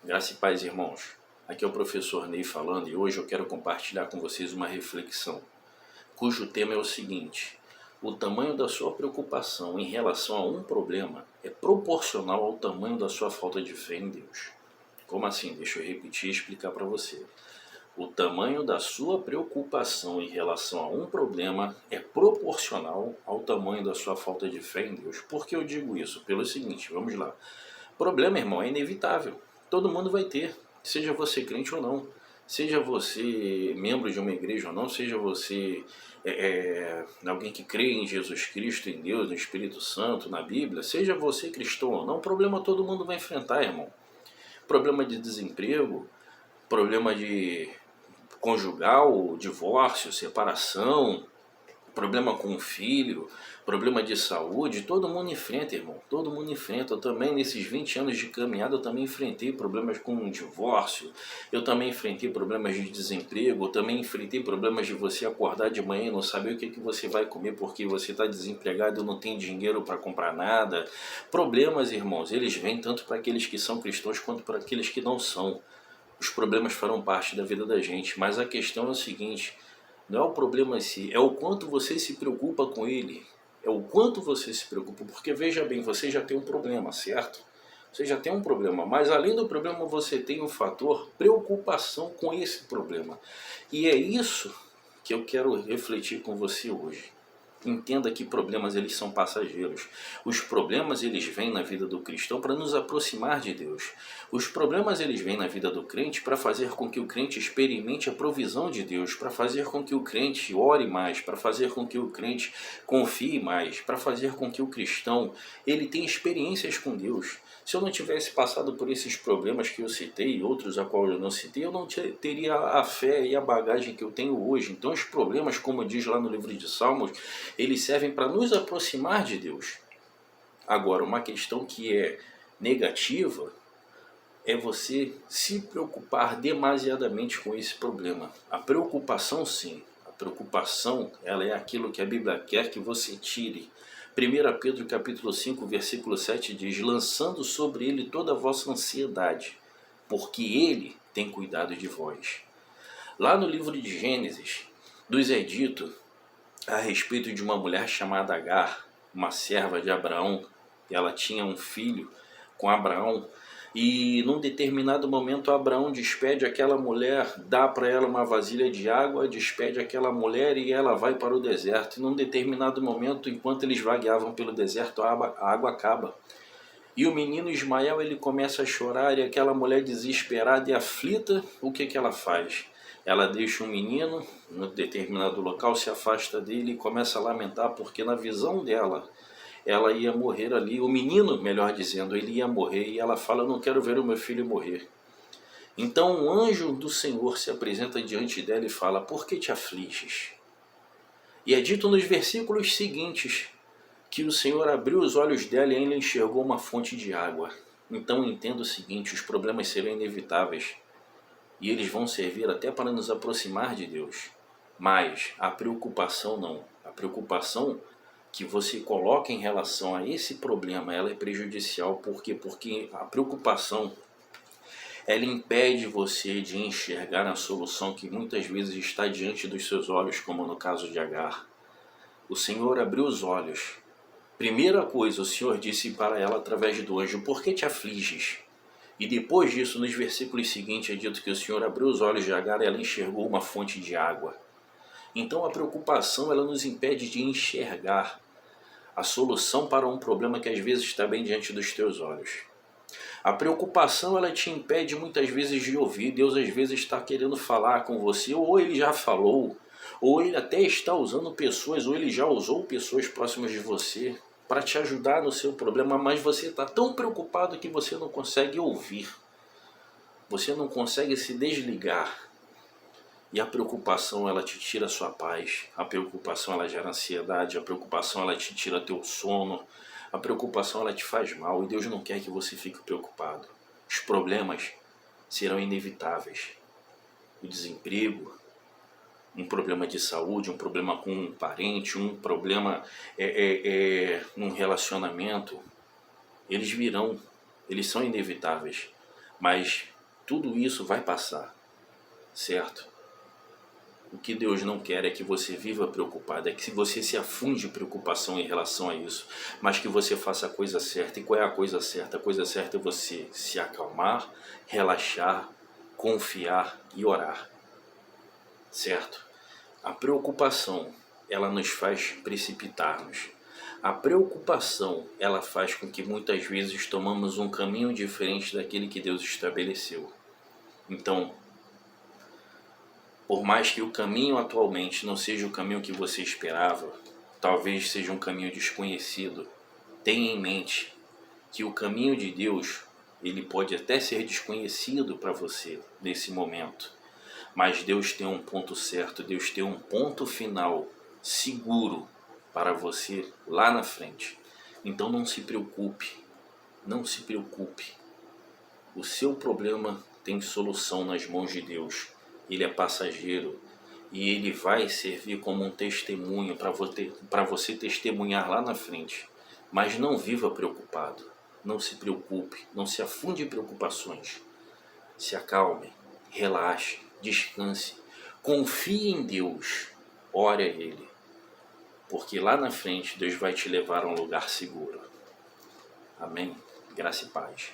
Graça e paz, irmãos. Aqui é o professor Ney falando e hoje eu quero compartilhar com vocês uma reflexão, cujo tema é o seguinte: o tamanho da sua preocupação em relação a um problema é proporcional ao tamanho da sua falta de fé em Deus. Como assim? Deixa eu repetir e explicar para você. O tamanho da sua preocupação em relação a um problema é proporcional ao tamanho da sua falta de fé em Deus. Por que eu digo isso? Pelo seguinte, vamos lá. Problema, irmão, é inevitável. Todo mundo vai ter, seja você crente ou não. Seja você membro de uma igreja ou não, seja você alguém que crê em Jesus Cristo, em Deus, no Espírito Santo, na Bíblia, seja você cristão ou não, problema todo mundo vai enfrentar, irmão. Problema de desemprego, problema de conjugal, divórcio, separação, problema com o filho, problema de saúde, todo mundo enfrenta, irmão. Todo mundo enfrenta. Eu também, nesses 20 anos de caminhada, eu também enfrentei problemas com divórcio, eu também enfrentei problemas de desemprego, eu também enfrentei problemas de você acordar de manhã e não saber o que você vai comer porque você está desempregado e não tem dinheiro para comprar nada. Problemas, irmãos, eles vêm tanto para aqueles que são cristãos quanto para aqueles que não são. Os problemas farão parte da vida da gente, mas a questão é o seguinte: não é o problema em si, é o quanto você se preocupa com ele. É o quanto você se preocupa, porque veja bem, você já tem um problema, certo? Você já tem um problema, mas além do problema você tem o fator preocupação com esse problema. E é isso que eu quero refletir com você hoje. Entenda que problemas eles são passageiros. Os problemas eles vêm na vida do cristão para nos aproximar de Deus. Os problemas eles vêm na vida do crente para fazer com que o crente experimente a provisão de Deus, para fazer com que o crente ore mais, para fazer com que o crente confie mais, para fazer com que o cristão ele tenha experiências com Deus. Se eu não tivesse passado por esses problemas que eu citei e outros a qual eu não citei, eu não teria a fé e a bagagem que eu tenho hoje. Então os problemas, como diz lá no livro de Salmos, eles servem para nos aproximar de Deus. Agora, uma questão que é negativa é você se preocupar demasiadamente com esse problema. A preocupação, sim. A preocupação, ela é aquilo que a Bíblia quer que você tire. 1 Pedro capítulo 5, versículo 7 diz: lançando sobre ele toda a vossa ansiedade, porque ele tem cuidado de vós. Lá no livro de Gênesis, nos é dito a respeito de uma mulher chamada Agar, uma serva de Abraão. Ela tinha um filho com Abraão e num determinado momento Abraão despede aquela mulher, dá para ela uma vasilha de água, despede aquela mulher e ela vai para o deserto. E num determinado momento, enquanto eles vagueavam pelo deserto, a água acaba. E o menino Ismael ele começa a chorar e aquela mulher desesperada e aflita, o que ela faz? Ela deixa o menino em determinado local, se afasta dele e começa a lamentar porque na visão dela, ela ia morrer ali. O menino, melhor dizendo, ele ia morrer e ela fala: eu não quero ver o meu filho morrer. Então um anjo do Senhor se apresenta diante dela e fala: por que te afliges? E é dito nos versículos seguintes que o Senhor abriu os olhos dela e ela enxergou uma fonte de água. Então entenda o seguinte: os problemas serão inevitáveis. E eles vão servir até para nos aproximar de Deus. Mas a preocupação não. A preocupação que você coloca em relação a esse problema, ela é prejudicial. Por quê? Porque a preocupação, ela impede você de enxergar a solução que muitas vezes está diante dos seus olhos, como no caso de Agar. O Senhor abriu os olhos. Primeira coisa, o Senhor disse para ela através do anjo: por que te afliges? E depois disso, nos versículos seguintes, é dito que o Senhor abriu os olhos de Agar e ela enxergou uma fonte de água. Então a preocupação ela nos impede de enxergar a solução para um problema que às vezes está bem diante dos teus olhos. A preocupação ela te impede muitas vezes de ouvir. Deus às vezes está querendo falar com você, ou ele já falou, ou ele até está usando pessoas, ou ele já usou pessoas próximas de você para te ajudar no seu problema, mas você está tão preocupado que você não consegue ouvir. Você não consegue se desligar. E a preocupação ela te tira a sua paz. A preocupação ela gera ansiedade. A preocupação ela te tira teu sono. A preocupação ela te faz mal. E Deus não quer que você fique preocupado. Os problemas serão inevitáveis. O desemprego, um problema de saúde, um problema com um parente, um problema num relacionamento, eles virão, eles são inevitáveis. Mas tudo isso vai passar, certo? O que Deus não quer é que você viva preocupado, é que você se afunde em preocupação em relação a isso, mas que você faça a coisa certa. E qual é a coisa certa? A coisa certa é você se acalmar, relaxar, confiar e orar, certo? A preocupação, ela nos faz precipitar-nos. A preocupação, ela faz com que muitas vezes tomamos um caminho diferente daquele que Deus estabeleceu. Então, por mais que o caminho atualmente não seja o caminho que você esperava, talvez seja um caminho desconhecido, tenha em mente que o caminho de Deus, ele pode até ser desconhecido para você nesse momento, mas Deus tem um ponto certo, Deus tem um ponto final seguro para você lá na frente. Então não se preocupe, não se preocupe. O seu problema tem solução nas mãos de Deus. Ele é passageiro e ele vai servir como um testemunho para você testemunhar lá na frente. Mas não viva preocupado, não se preocupe, não se afunde em preocupações. Se acalme, relaxe, descanse, confie em Deus, ore a Ele, porque lá na frente Deus vai te levar a um lugar seguro. Amém? Graça e paz.